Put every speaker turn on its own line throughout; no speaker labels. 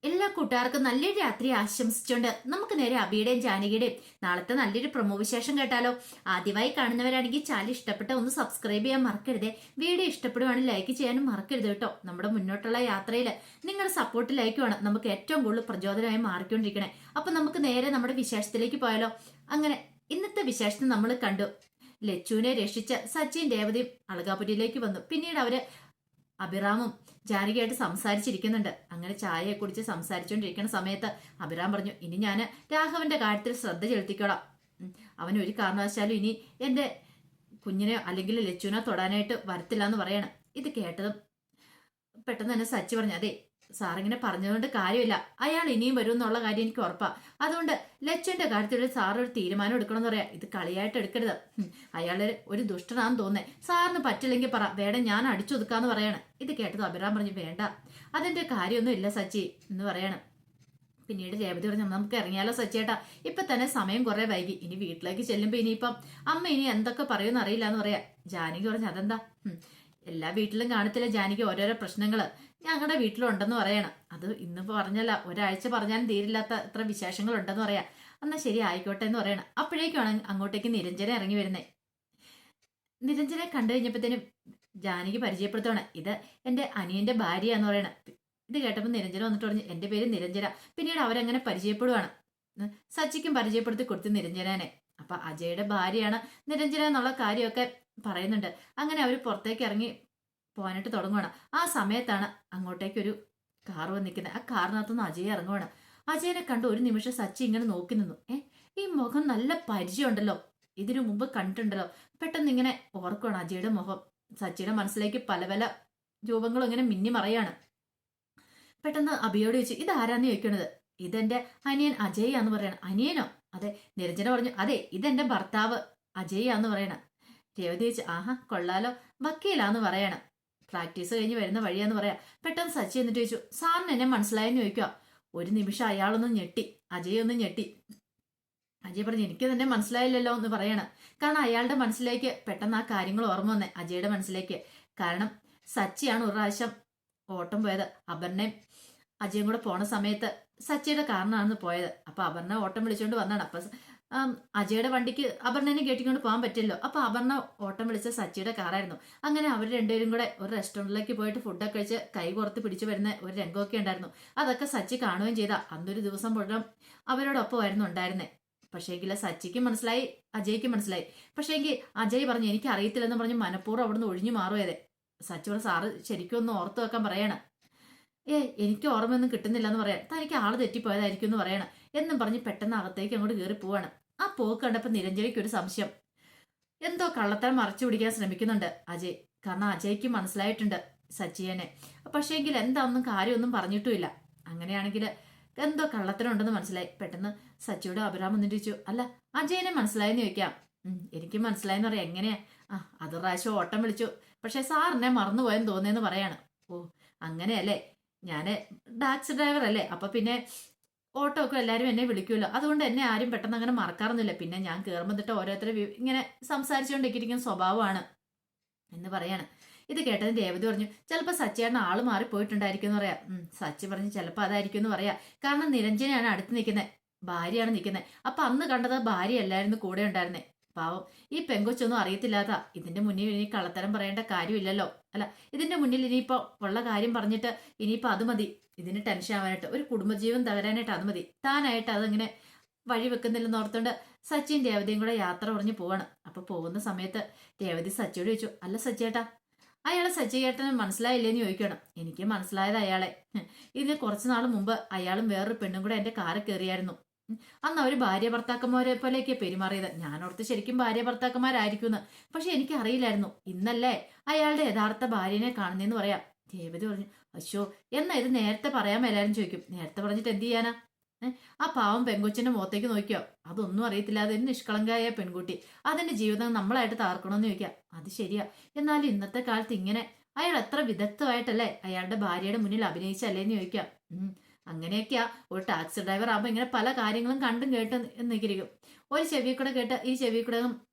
എല്ലാ കൂട്ടുകാർക്കും നല്ലൊരു രാത്രി ആശംസിച്ചുകൊണ്ട് നമുക്ക് നേരെ അബിയുടെയും ജാനകിയുടെയും നാളത്തെ നല്ലൊരു പ്രൊമോ വിശേഷം കേട്ടാലോ. ആദ്യമായി കാണുന്നവരാണെങ്കിൽ ചാനൽ ഇഷ്ടപ്പെട്ട ഒന്ന് സബ്സ്ക്രൈബ് ചെയ്യാൻ മറക്കരുതേ. വീഡിയോ ഇഷ്ടപ്പെടുവാണെങ്കിൽ ലൈക്ക് ചെയ്യാനും മറക്കരുത് കേട്ടോ. നമ്മുടെ മുന്നോട്ടുള്ള യാത്രയിൽ നിങ്ങളുടെ സപ്പോർട്ട് ലൈക്കുമാണ് നമുക്ക് ഏറ്റവും കൂടുതൽ പ്രചോദനമായി മാറിക്കൊണ്ടിരിക്കണേ. അപ്പൊ നമുക്ക് നേരെ നമ്മുടെ വിശേഷത്തിലേക്ക് പോയാലോ. അങ്ങനെ ഇന്നത്തെ വിശേഷത്തിൽ നമ്മൾ കണ്ടു, ലച്ചുവിനെ രക്ഷിച്ച സച്ചിൻ രേവതിയും അളകാപുരിയിലേക്ക് വന്നു. പിന്നീട് അവര് അഭിറാമും ജാനകിയായിട്ട് സംസാരിച്ചിരിക്കുന്നുണ്ട്. അങ്ങനെ ചായയെ കുറിച്ച് സംസാരിച്ചുകൊണ്ടിരിക്കുന്ന സമയത്ത് അഭിറാം പറഞ്ഞു, ഇനി ഞാൻ രാഘവന്റെ കാര്യത്തിൽ ശ്രദ്ധ ചെലുത്തിക്കോളാം. അവൻ ഒരു കാരണവശാലും ഇനി എന്റെ കുഞ്ഞിനെ അല്ലെങ്കിൽ ലച്ചുവിനെ തൊടാനായിട്ട് വരത്തില്ല എന്ന് പറയണം. ഇത് കേട്ടതും പെട്ടെന്ന് തന്നെ സച്ചി പറഞ്ഞു, അതെ സാറിങ്ങനെ പറഞ്ഞതുകൊണ്ട് കാര്യമില്ല, അയാൾ ഇനിയും വരും എന്നുള്ള കാര്യം എനിക്ക് ഉറപ്പാ. അതുകൊണ്ട് ലച്ചുവിന്റെ കാര്യത്തിൽ സാർ ഒരു തീരുമാനം എടുക്കണമെന്ന് പറയാം. ഇത് കളിയായിട്ട് എടുക്കരുത്. അയാള് ഒരു ദുഷ്ടനാന്ന് തോന്നേ. സാറിന് പറ്റില്ലെങ്കിൽ പറ, വേണം ഞാൻ അടിച്ചൊതുക്കാന്ന് പറയാണ്. ഇത് കേട്ടത് അഭിറാം പറഞ്ഞു, വേണ്ട അതിന്റെ കാര്യമൊന്നും ഇല്ല സച്ചി എന്ന് പറയണം. പിന്നീട് രേവതി പറഞ്ഞു, നമുക്ക് ഇറങ്ങിയാലോ സച്ചേട്ടാ, ഇപ്പൊ തന്നെ സമയം കുറെ വൈകി. ഇനി വീട്ടിലേക്ക് ചെല്ലുമ്പോ ഇനിയിപ്പം അമ്മ ഇനി എന്തൊക്കെ പറയുമെന്ന് അറിയില്ല എന്ന് പറയാ. ജാനകി പറഞ്ഞു, അതെന്താ, എല്ലാ വീട്ടിലും കാണത്തില്ല ജാനകി ഓരോരോ പ്രശ്നങ്ങള്, ഞങ്ങളുടെ വീട്ടിലുണ്ടെന്ന് പറയണം. അത് ഇന്നിപ്പോ പറഞ്ഞല്ല, ഒരാഴ്ച പറഞ്ഞാലും തീരില്ലാത്ത എത്ര വിശേഷങ്ങൾ ഉണ്ടെന്ന് പറയാം. എന്നാ ശരി ആയിക്കോട്ടെ എന്ന് പറയണം. അപ്പോഴേക്കാണ് അങ്ങോട്ടേക്ക് നിരഞ്ജന ഇറങ്ങി വരുന്നേ. നിരഞ്ജനെ കണ്ടു കഴിഞ്ഞപ്പോഴത്തേനും ജാനകി പരിചയപ്പെടുത്തണം, ഇത് എന്റെ അനിയന്റെ ഭാര്യയാന്ന് പറയണം. ഇത് കേട്ടപ്പോൾ നിരഞ്ജന വന്നിട്ട് പറഞ്ഞു, എന്റെ പേര് നിരഞ്ജന. പിന്നീട് അവരങ്ങനെ പരിചയപ്പെടുവാണ്. സച്ചിക്കും പരിചയപ്പെടുത്തി കൊടുത്തു നിരഞ്ജനെ. അപ്പൊ അജയുടെ ഭാര്യയാണ് നിരഞ്ജന എന്നുള്ള കാര്യമൊക്കെ പറയുന്നുണ്ട്. അങ്ങനെ അവർ പുറത്തേക്ക് ഇറങ്ങി പോകാനായിട്ട് തുടങ്ങുവാണ്. ആ സമയത്താണ് അങ്ങോട്ടേക്കൊരു കാർ വന്ന് നിൽക്കുന്നത്. ആ കാറിനകത്തുനിന്ന് അജയ് ഇറങ്ങുവാണ്. അജയനെ കണ്ട് ഒരു നിമിഷം സച്ചി ഇങ്ങനെ നോക്കി നിന്നു. ഈ മുഖം നല്ല പരിചയമുണ്ടല്ലോ, ഇതിനു മുമ്പ് കണ്ടിട്ടുണ്ടല്ലോ. പെട്ടെന്ന് ഇങ്ങനെ ഓർക്കുവാണ് അജയുടെ മുഖം. സച്ചിയുടെ മനസ്സിലേക്ക് പല പല രൂപങ്ങളും ഇങ്ങനെ മിന്നി മറയാണ്. പെട്ടെന്ന് അഭിയോട് ചോദിച്ചു, ഇത് ആരാന്ന് ചോദിക്കണത്. ഇതെന്റെ അനിയൻ അജയാന്ന് പറയണം. അനിയനോ? അതെ. നിരഞ്ജന പറഞ്ഞു, അതെ ഇതെന്റെ ഭർത്താവ് അജയാന്ന് പറയണം. രേവതി ചോദിച്ചു, ആഹാ കൊള്ളാലോ, വക്കീലാന്ന് പറയണം. പ്രാക്ടീസ് കഴിഞ്ഞ് വരുന്ന വഴിയാന്ന് പറയാം. പെട്ടെന്ന് സച്ചി എന്നിട്ട് ചോദിച്ചു, സാറിന് എന്നെ മനസ്സിലായെന്ന് ചോദിക്കുക. ഒരു നിമിഷം അയാളൊന്നും ഞെട്ടി, അജയ് ഒന്നും ഞെട്ടി. അജയ് പറഞ്ഞു, എനിക്ക് തന്നെ മനസ്സിലായില്ലല്ലോ എന്ന് പറയണം. കാരണം അയാളുടെ മനസ്സിലേക്ക് പെട്ടെന്ന് ആ കാര്യങ്ങൾ ഓർമ്മ വന്നേ അജയുടെ മനസ്സിലേക്ക്. കാരണം സച്ചിയാണ് ഒരു പ്രാവശ്യം ഓട്ടം പോയത്. അപർണയും അജയും കൂടെ പോണ സമയത്ത് സച്ചിയുടെ കാറിനാണ് പോയത്. അപ്പൊ അപർണ ഓട്ടം വിളിച്ചുകൊണ്ട് വന്നാണ്. അപ്പൊ അജയുടെ വണ്ടിക്ക് അപർണനെ കെട്ടിക്കൊണ്ട് പോകാൻ പറ്റില്ലല്ലോ. അപ്പൊ അപർണ ഓട്ടം വിളിച്ച സച്ചിയുടെ കാറായിരുന്നു. അങ്ങനെ അവർ രണ്ടുപേരും കൂടെ ഒരു റെസ്റ്റോറൻറ്റിലേക്ക് പോയിട്ട് ഫുഡൊക്കെ കഴിച്ച് കൈ പുറത്ത് പിടിച്ചു വരുന്ന ഒരു രംഗമൊക്കെ ഉണ്ടായിരുന്നു. അതൊക്കെ സച്ചി കാണുകയും ചെയ്ത. അന്നൊരു ദിവസം മുഴുവൻ അവരോടൊപ്പമായിരുന്നു ഉണ്ടായിരുന്നേ. പക്ഷേങ്കിൽ സച്ചിക്ക് മനസ്സിലായി, അജയ്ക്ക് മനസ്സിലായി. പക്ഷേങ്കിൽ അജയ് പറഞ്ഞു, എനിക്ക് അറിയത്തില്ലെന്ന് പറഞ്ഞ് മനഃപൂർവ്വം അവിടുന്ന് ഒഴിഞ്ഞു മാറുകയതെ. സച്ചി പറഞ്ഞു, സാറ് ശരിക്കും ഒന്ന് ഓർത്ത് വെക്കാൻ പറയണം. എനിക്ക് ഓർമ്മയൊന്നും കിട്ടുന്നില്ല എന്ന് പറയാം. തനിക്ക് ആള് തെറ്റിപ്പോയതായിരിക്കും എന്ന് പറയണം. എന്നും പറഞ്ഞ് പെട്ടെന്ന് അകത്തേക്ക് അങ്ങോട്ട് കയറി പോവാണ്. ആ പോക്ക് കണ്ടപ്പോൾ നിരഞ്ജനയ്ക്ക് ഒരു സംശയം. എന്തോ കള്ളത്തരം മറച്ചു പിടിക്കാൻ ശ്രമിക്കുന്നുണ്ട് അജയ്. കാരണം അജയ്ക്ക് മനസ്സിലായിട്ടുണ്ട് സച്ചിയനെ. പക്ഷേങ്കിൽ എന്താണെന്നും കാര്യമൊന്നും പറഞ്ഞിട്ടുമില്ല. അങ്ങനെയാണെങ്കിൽ എന്തോ കള്ളത്തരം ഉണ്ടെന്ന് മനസ്സിലായി. പെട്ടെന്ന് സച്ചിയുടെ അഭിരാം എന്നിട്ട് ചോദിച്ചു, അല്ല അജയനെ മനസ്സിലായെന്ന് ചോദിക്കാം. എനിക്ക് മനസ്സിലായെന്ന് പറയാം. എങ്ങനെയാ? അത് പ്രാവശ്യം ഓട്ടം വിളിച്ചു, പക്ഷെ സാറിനെ മറന്നുപോയെന്ന് തോന്നിയെന്ന് പറയാണ്. ഓ അങ്ങനെയല്ലേ, ഞാന് ടാക്സി ഡ്രൈവർ അല്ലേ, അപ്പൊ പിന്നെ ഓട്ടോ ഒക്കെ എല്ലാവരും എന്നെ വിളിക്കുമല്ലോ, അതുകൊണ്ട് എന്നെ ആരും പെട്ടെന്ന് അങ്ങനെ മറക്കാറൊന്നുമില്ല. പിന്നെ ഞാൻ കയറുമ്പോന്നിട്ട് ഓരോരുത്തരെ ഇങ്ങനെ സംസാരിച്ചുകൊണ്ടിരിക്കുന്ന സ്വഭാവമാണ് എന്ന് പറയാണ്. ഇത് കേട്ടതിന് രേവതി പറഞ്ഞു, ചിലപ്പോൾ സച്ചിയേട്ടൻ ആള് മാറിപ്പോയിട്ടുണ്ടായിരിക്കും എന്ന് പറയാം. സച്ചി പറഞ്ഞു, ചിലപ്പോൾ അതായിരിക്കും എന്ന് പറയാം. കാരണം നിരഞ്ജനയാണ് അടുത്ത് നിൽക്കുന്നത്, ഭാര്യയാണ് നിൽക്കുന്നത്. അപ്പൊ അന്ന് കണ്ടത് ഭാര്യ അല്ലായിരുന്നു കൂടെ ഉണ്ടായിരുന്നേ. പാവം ഈ പെങ്കൊച്ചൊന്നും അറിയത്തില്ലാത്ത. ഇതിന്റെ മുന്നിൽ ഇനി കള്ളത്തരം പറയേണ്ട കാര്യമില്ലല്ലോ. അല്ല, ഇതിന്റെ മുന്നിൽ ഇനിയിപ്പോ ഉള്ള കാര്യം പറഞ്ഞിട്ട് ഇനിയിപ്പോ അത് മതി ഇതിന് ടെൻഷൻ ആവാനായിട്ട്, ഒരു കുടുംബജീവൻ തകരാനായിട്ട് അത് മതി. താനായിട്ട് അതിങ്ങനെ വഴി വെക്കുന്നില്ലെന്ന് ഓർത്തുകൊണ്ട് സച്ചിൻ രേവതിയും കൂടെ യാത്ര പറഞ്ഞു പോവാണ്. അപ്പൊ പോകുന്ന സമയത്ത് രേവതി സച്ചിയോട് ചോദിച്ചു, അല്ല സച്ചിയേട്ടാ, അയാളെ സച്ചിയേട്ടന് മനസ്സിലായില്ലേന്ന് ചോദിക്കണം. എനിക്ക് മനസ്സിലായത് അയാളെ. ഇതിന് കുറച്ചു നാൾ മുമ്പ് അയാളും വേറൊരു പെണ്ണും കൂടെ എന്റെ കാറിൽ കയറിയായിരുന്നു. അന്ന് അവര് ഭാര്യ ഭർത്താക്കന്മാരെ പോലെയൊക്കെ പെരുമാറിയത്. ഞാനോർത്ത് ശരിക്കും ഭാര്യ ഭർത്താക്കന്മാരായിരിക്കുമെന്ന്. പക്ഷെ എനിക്ക് അറിയില്ലായിരുന്നു. ഇന്നല്ലേ അയാളുടെ യഥാർത്ഥ ഭാര്യനെ കാണുന്നേന്ന് പറയാം. രേവതി പറഞ്ഞു, അശോ എന്നാ ഇത് നേരത്തെ പറയാൻ മേലാരും ചോദിക്കും. നേരത്തെ പറഞ്ഞിട്ട് എന്ത് ചെയ്യാനാ? ആ പാവം പെൺകൊച്ചിന്റെ മുഖത്തേക്ക് നോക്കിയോ, അതൊന്നും അറിയത്തില്ലാതെ നിഷ്കളങ്കായ പെൺകുട്ടി അതിന്റെ ജീവിതം നമ്മളായിട്ട് തകർക്കണമെന്ന് ചോദിക്കാം. അത് ശരിയാ. എന്നാലും ഇന്നത്തെ കാലത്ത് ഇങ്ങനെ അയാൾ എത്ര വിദഗ്ധമായിട്ടല്ലേ അയാളുടെ ഭാര്യയുടെ മുന്നിൽ അഭിനയിച്ചല്ലേന്ന് ചോദിക്കാം. അങ്ങനെയൊക്കെയാ ഒരു ടാക്സി ഡ്രൈവർ ആകുമ്പോൾ ഇങ്ങനെ പല കാര്യങ്ങളും കണ്ടും കേട്ട് നിൽക്കിരിക്കും. ഒരു ചെവി കൂടെ കേട്ട് ഈ ചെവി കൂടെ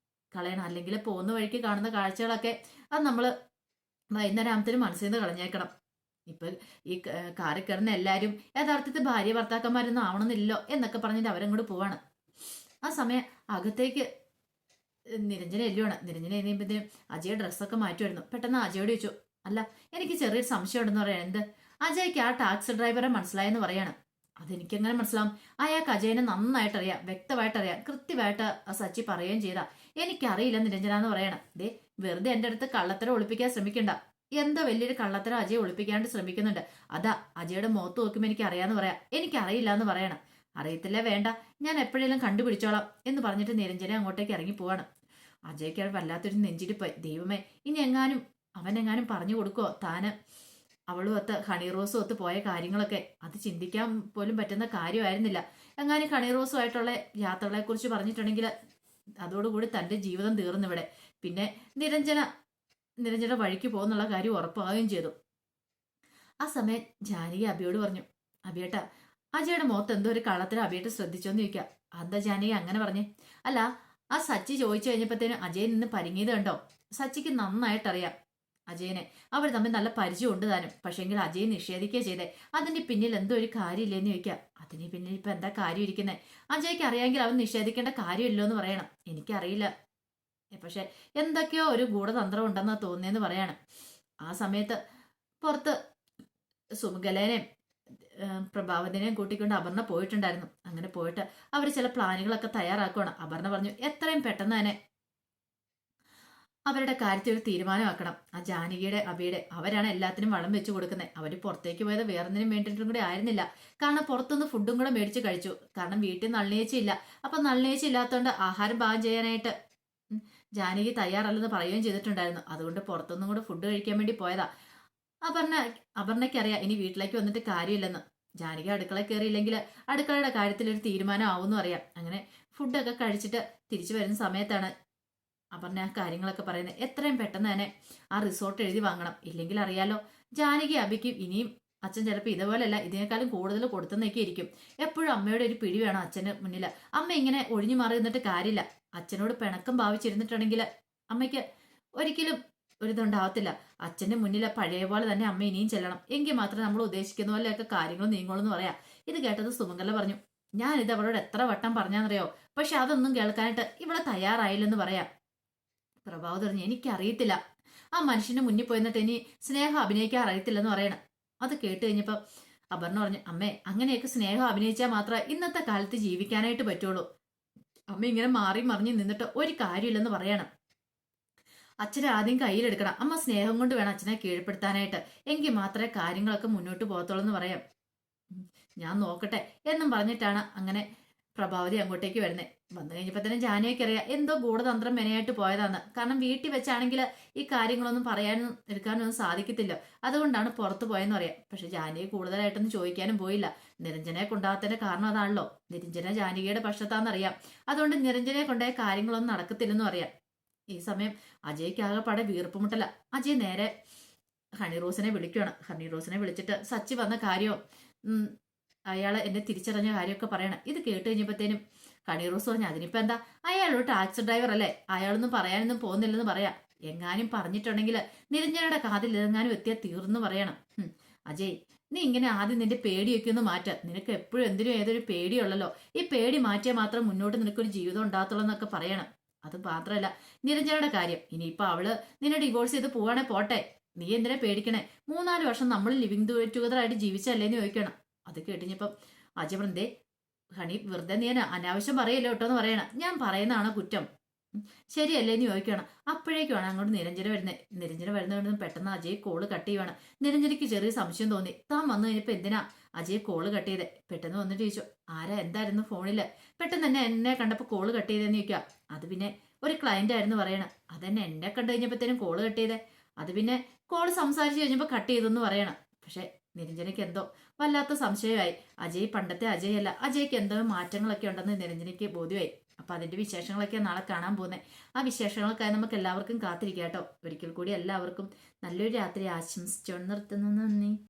കളയണം. അല്ലെങ്കിൽ പോകുന്ന വഴിക്ക് കാണുന്ന കാഴ്ചകളൊക്കെ അത് നമ്മൾ വൈകുന്നേരം ആകുമ്പത്തേനും മനസ്സിൽ നിന്ന് കളഞ്ഞേക്കണം. ഇപ്പൊ ഈ കാറിൽ കയറുന്ന എല്ലാവരും യഥാർത്ഥത്തിൽ ഭാര്യ ഭർത്താക്കന്മാരൊന്നും ആവണമെന്നില്ലല്ലോ എന്നൊക്കെ പറഞ്ഞിട്ട് അവരങ്ങോട്ട് പോവാണ്. ആ സമയം അകത്തേക്ക് നിരഞ്ജന എല്ലുവാണ്. നിരഞ്ജന എഴുന്നേപ്പത്തേനും അജയ് ഡ്രസ്സൊക്കെ മാറ്റുമായിരുന്നു. പെട്ടെന്ന് അജയോട് ചോദിച്ചു, അല്ല എനിക്ക് ചെറിയൊരു സംശയം ഉണ്ടെന്ന് പറയാൻ. എന്ത്? അജയ്ക്ക് ആ ടാക്സി ഡ്രൈവറെ മനസ്സിലായെന്ന് പറയാണ്. അതെനിക്കെങ്ങനെ മനസ്സിലാവും? അയാൾക്ക് അജയനെ നന്നായിട്ടറിയാം, വ്യക്തമായിട്ടറിയാം, കൃത്യമായിട്ട് ആ സച്ചി പറയുകയും ചെയ്താ. എനിക്കറിയില്ല നിരഞ്ജന എന്ന് പറയണം. ദേ വെറുതെ എൻ്റെ അടുത്ത് കള്ളത്തരം ഒളിപ്പിക്കാൻ ശ്രമിക്കണ്ട. എന്തോ വലിയൊരു കള്ളത്തരം അജയ് ഒളിപ്പിക്കാണ്ട് ശ്രമിക്കുന്നുണ്ട്. അതാ അജയുടെ മുഖത്ത് നോക്കുമ്പോൾ എനിക്ക് അറിയാന്ന് പറയാം. എനിക്കറിയില്ല എന്ന് പറയണം. അറിയത്തില്ല, വേണ്ട, ഞാൻ എപ്പോഴെങ്കിലും കണ്ടുപിടിച്ചോളാം എന്ന് പറഞ്ഞിട്ട് നിരഞ്ജന അങ്ങോട്ടേക്ക് ഇറങ്ങി പോവാണ്. അജയ്ക്ക് വല്ലാത്തൊരു നെഞ്ചിടിപ്പായി. ദൈവമേ, ഇനി അവനെങ്ങാനും പറഞ്ഞു കൊടുക്കോ താന് അവളും ഒത്ത് ഹണി റോസും ഒത്ത് പോയ കാര്യങ്ങളൊക്കെ. അത് ചിന്തിക്കാൻ പോലും പറ്റുന്ന കാര്യമായിരുന്നില്ല. എങ്ങാനും ഹണി റോസുമായിട്ടുള്ള യാത്രകളെ കുറിച്ച് പറഞ്ഞിട്ടുണ്ടെങ്കിൽ അതോടുകൂടി തന്റെ ജീവിതം തീർന്നിവിടെ. പിന്നെ നിരഞ്ജന വഴിക്ക് പോകുന്നുള്ള കാര്യം ഉറപ്പാവുകയും ചെയ്തു. ആ സമയം ജാനകി അബിയോട് പറഞ്ഞു, അബിയേട്ടാ, അജയുടെ മുഖത്ത് എന്തോ ഒരു കള്ളത്തിന് അബിയേട്ട് ശ്രദ്ധിച്ചോന്ന് ചോദിക്കാം. എന്താ ജാനകി അങ്ങനെ പറഞ്ഞേ? അല്ല, ആ സച്ചി ചോദിച്ചു കഴിഞ്ഞപ്പോഴത്തേനും അജയൻ നിന്ന് പരിങ്ങിയത് കണ്ടോ? സച്ചിക്ക് നന്നായിട്ടറിയാം അജയനെ. അവർ തമ്മിൽ നല്ല പരിചയം ഉണ്ട് താനും. പക്ഷേങ്കിൽ അജയ് നിഷേധിക്കുക ചെയ്തേ. അതിന്റെ പിന്നിൽ എന്തോ ഒരു കാര്യമില്ലെന്ന് ചോദിക്കാം. അതിന് പിന്നിൽ ഇപ്പൊ എന്താ കാര്യം ഇരിക്കുന്നത്? അജയ്ക്ക് അറിയാമെങ്കിൽ അവൻ നിഷേധിക്കേണ്ട കാര്യമില്ലോ എന്ന് പറയണം. എനിക്കറിയില്ല, പക്ഷെ എന്തൊക്കെയോ ഒരു ഗൂഢതന്ത്രം ഉണ്ടെന്നാ തോന്നിയെന്ന് പറയാണ്. ആ സമയത്ത് പുറത്ത് സുമകലേനെയും പ്രഭാവതിനെയും കൂട്ടിക്കൊണ്ട് അപർണ പോയിട്ടുണ്ടായിരുന്നു. അങ്ങനെ പോയിട്ട് അവർ ചില പ്ലാനുകളൊക്കെ തയ്യാറാക്കുകയാണ്. അപർണ പറഞ്ഞു, എത്രയും പെട്ടെന്ന് തന്നെ അവരുടെ കാര്യത്തിൽ ഒരു തീരുമാനമാക്കണം. ആ ജാനകിയുടെ അബിയുടെ അവരാണ് എല്ലാത്തിനും വളം വെച്ച് കൊടുക്കുന്നത്. അവർ പുറത്തേക്ക് പോയത് വേറൊന്നിനും വേണ്ടിയിട്ടും കൂടി ആയിരുന്നില്ല. കാരണം പുറത്തുനിന്ന് ഫുഡും കൂടെ മേടിച്ച് കഴിച്ചു. കാരണം വീട്ടിൽ നളിനേച്ചില്ല. അപ്പൊ നളിനേച്ചി ഇല്ലാത്തതുകൊണ്ട് ആഹാരം പാകം ചെയ്യാനായിട്ട് ജാനകി തയ്യാറല്ലെന്ന് പറയുകയും ചെയ്തിട്ടുണ്ടായിരുന്നു. അതുകൊണ്ട് പുറത്തുനിന്നും കൂടെ ഫുഡ് കഴിക്കാൻ വേണ്ടി പോയതാ. അപർണയ്ക്കറിയാം ഇനി വീട്ടിലേക്ക് വന്നിട്ട് കാര്യമില്ലെന്ന്. ജാനകി അടുക്കള കയറിയില്ലെങ്കിൽ അടുക്കളയുടെ കാര്യത്തിൽ ഒരു തീരുമാനം ആവുമെന്നും അറിയാം. അങ്ങനെ ഫുഡൊക്കെ കഴിച്ചിട്ട് തിരിച്ചു വരുന്ന സമയത്താണ് അപർണ ആ കാര്യങ്ങളൊക്കെ പറയുന്നത്. എത്രയും പെട്ടെന്ന് തന്നെ ആ റിസോർട്ട് എഴുതി വാങ്ങണം. ഇല്ലെങ്കിൽ അറിയാലോ, ജാനകി അബിക്കും ഇനിയും അച്ഛൻ ചിലപ്പോൾ ഇതുപോലെയല്ല ഇതിനേക്കാളും കൂടുതൽ കൊടുത്തെന്നൊക്കെ ഇരിക്കും. എപ്പോഴും അമ്മയുടെ ഒരു പിടി വേണം അച്ഛന് മുന്നിൽ. അമ്മ ഇങ്ങനെ ഒഴിഞ്ഞു മാറി നിന്നിട്ട് കാര്യമില്ല. അച്ഛനോട് പിണക്കം ഭാവിച്ചിരുന്നിട്ടുണ്ടെങ്കിൽ അമ്മയ്ക്ക് ഒരിക്കലും ഒരിതുണ്ടാവത്തില്ല. അച്ഛന്റെ മുന്നിൽ പഴയ പോലെ തന്നെ അമ്മ ഇനിയും ചെല്ലണം. എങ്കിൽ മാത്രമേ നമ്മൾ ഉദ്ദേശിക്കുന്ന പോലെയൊക്കെ കാര്യങ്ങൾ നീങ്ങോളൂ എന്ന് പറയാം. ഇത് കേട്ടത് സുമംഗല പറഞ്ഞു, ഞാനിത് അവളോട് എത്ര വട്ടം പറഞ്ഞാന്നറിയോ, പക്ഷെ അതൊന്നും കേൾക്കാനായിട്ട് ഇവിടെ തയ്യാറായില്ലെന്ന് പറയാം. പ്രഭാവതി പറഞ്ഞു, എനിക്കറിയത്തില്ല, ആ മനുഷ്യന്റെ മുന്നിൽ പോയിന്നിട്ട് ഇനി സ്നേഹം അഭിനയിക്കാൻ അറിയത്തില്ലെന്ന് പറയണം. അത് കേട്ട് കഴിഞ്ഞപ്പോ അപർണ പറഞ്ഞു, അമ്മേ, അങ്ങനെയൊക്കെ സ്നേഹം അഭിനയിച്ചാൽ മാത്രമേ ഇന്നത്തെ കാലത്ത് ജീവിക്കാനായിട്ട് പറ്റുള്ളൂ. അമ്മ ഇങ്ങനെ മാറി മറിഞ്ഞ് നിന്നിട്ട് ഒരു കാര്യമില്ലെന്ന് പറയണം. അച്ഛനെ ആദ്യം കയ്യിലെടുക്കണം. അമ്മ സ്നേഹം കൊണ്ട് വേണം അച്ഛനെ കീഴ്പ്പെടുത്താനായിട്ട്. എങ്കിൽ മാത്രമേ കാര്യങ്ങളൊക്കെ മുന്നോട്ട് പോകത്തുള്ളൂ എന്ന് പറയാം. ഞാൻ നോക്കട്ടെ എന്നും പറഞ്ഞിട്ടാണ് അങ്ങനെ പ്രഭാവതി അങ്ങോട്ടേക്ക് വരുന്നത്. വന്നു കഴിഞ്ഞപ്പോൾ തന്നെ ജാനകിക്ക് അറിയാം എന്തോ ഗൂഢതന്ത്രം മെനയായിട്ട് പോയതാന്ന്. കാരണം വീട്ടിൽ വെച്ചാണെങ്കിൽ ഈ കാര്യങ്ങളൊന്നും പറയാനും എടുക്കാനൊന്നും സാധിക്കത്തില്ല. അതുകൊണ്ടാണ് പുറത്തു പോയെന്ന് പറയാം. പക്ഷെ ജാനകി കൂടുതലായിട്ടൊന്നും ചോദിക്കാനും പോയില്ല. നിരഞ്ജനയെ കൊണ്ടാകത്തിന്റെ കാരണം അതാണല്ലോ. നിരഞ്ജന ജാനകിയുടെ പക്ഷത്താന്നറിയാം. അതുകൊണ്ട് നിരഞ്ജനയെ കൊണ്ടായ കാര്യങ്ങളൊന്നും നടക്കത്തില്ലെന്നും അറിയാം. ഈ സമയം അജയ്ക്ക് ആകെപ്പാടെ വീർപ്പുമുട്ടല. അജയ് നേരെ ഹണി റോസിനെ വിളിക്കുകയാണ്. ഹണി റോസിനെ വിളിച്ചിട്ട് സച്ചി വന്ന കാര്യവും അയാളെ എന്നെ തിരിച്ചറിഞ്ഞ കാര്യമൊക്കെ പറയണം. ഇത് കേട്ട് കഴിഞ്ഞപ്പോഴത്തേനും ഹണി റോസ് പറഞ്ഞു, അതിനിപ്പോ എന്താ, അയാളൊരു ടാക്സി ഡ്രൈവർ അല്ലേ, അയാളൊന്നും പറയാനൊന്നും പോകുന്നില്ലെന്ന് പറയാം. എങ്ങാനും പറഞ്ഞിട്ടുണ്ടെങ്കിൽ നിരഞ്ജനയുടെ കാതിൽ എങ്ങാനും എത്തിയാൽ തീർന്നു പറയണം. അജയ്, നീ ഇങ്ങനെ ആദ്യം നിന്റെ പേടിയൊക്കെ ഒന്ന് മാറ്റ. നിനക്ക് എപ്പോഴും എന്തിനും ഏതൊരു പേടിയുള്ളല്ലോ. ഈ പേടി മാറ്റിയാൽ മാത്രം മുന്നോട്ട് നിനക്കൊരു ജീവിതം ഉണ്ടാകത്തുള്ളൂ എന്നൊക്കെ പറയണം. അത് മാത്രമല്ല, നിരഞ്ജനയുടെ കാര്യം ഇനിയിപ്പൊ അവള് നിന്നെ ഡിവോഴ്സ് ചെയ്ത് പോവാണെ പോട്ടെ, നീ എന്തിനാ പേടിക്കണേ? 3-4 വർഷം നമ്മൾ ലിവിങ് ടുഗദർ ആയിട്ട് ജീവിച്ചല്ലേന്ന് ചോദിക്കണം. അത് കേട്ടിഞ്ഞപ്പം അജയ് വൃന്ദേ, ഹണി വെറുതെ നീ അനാവശ്യം പറയല്ലോ കേട്ടോ എന്ന് പറയണം. ഞാൻ പറയുന്നതാണോ കുറ്റം, ശരിയല്ലേന്ന് ചോദിക്കണം. അപ്പോഴേക്കുമാണ് അങ്ങോട്ട് നിരഞ്ജന വരുന്നത്. നിരഞ്ജന വരുന്നതുകൊണ്ട് പെട്ടെന്ന് അജയ് കോള് കട്ട് ചെയ്യുവാണ്. നിരഞ്ജനയ്ക്ക് ചെറിയ സംശയം തോന്നി. താൻ വന്നു കഴിഞ്ഞപ്പോ എന്തിനാ അജയ് കോള് കട്ട് ചെയ്തേ? പെട്ടെന്ന് വന്നിട്ട് ചോദിച്ചു, ആരാ, എന്തായിരുന്നു ഫോണില്? പെട്ടെന്ന് തന്നെ എന്നെ കണ്ടപ്പോ കോള് കട്ട് ചെയ്തെന്ന് ചോദിക്കുക. അത് പിന്നെ ഒരു ക്ലയന്റ് ആയിരുന്നു പറയണം. അതെന്നെ എന്നെ കണ്ടു കഴിഞ്ഞപ്പോഴത്തേനും കോള് കട്ട് ചെയ്തേ. അത് പിന്നെ കോള് സംസാരിച്ച് കഴിഞ്ഞപ്പോ കട്ട് ചെയ്തെന്ന് പറയണം. പക്ഷെ നിരഞ്ജനയ്ക്ക് എന്തോ വല്ലാത്ത സംശയമായി. അജയ് പണ്ടത്തെ അജയ് അല്ല, അജയ്ക്ക് എന്തോ മാറ്റങ്ങളൊക്കെ ഉണ്ടെന്ന് നിരഞ്ജനയ്ക്ക് ബോധ്യമായി. അപ്പൊ അതിന്റെ വിശേഷങ്ങളൊക്കെ നാളെ കാണാൻ പോകുന്നത്. ആ വിശേഷങ്ങൾക്കായി നമുക്ക് എല്ലാവർക്കും കാത്തിരിക്കാം കേട്ടോ. ഒരിക്കൽ കൂടി എല്ലാവർക്കും നല്ലൊരു രാത്രി ആശംസിച്ചുകൊണ്ട് നിർത്തുന്നു. നന്ദി.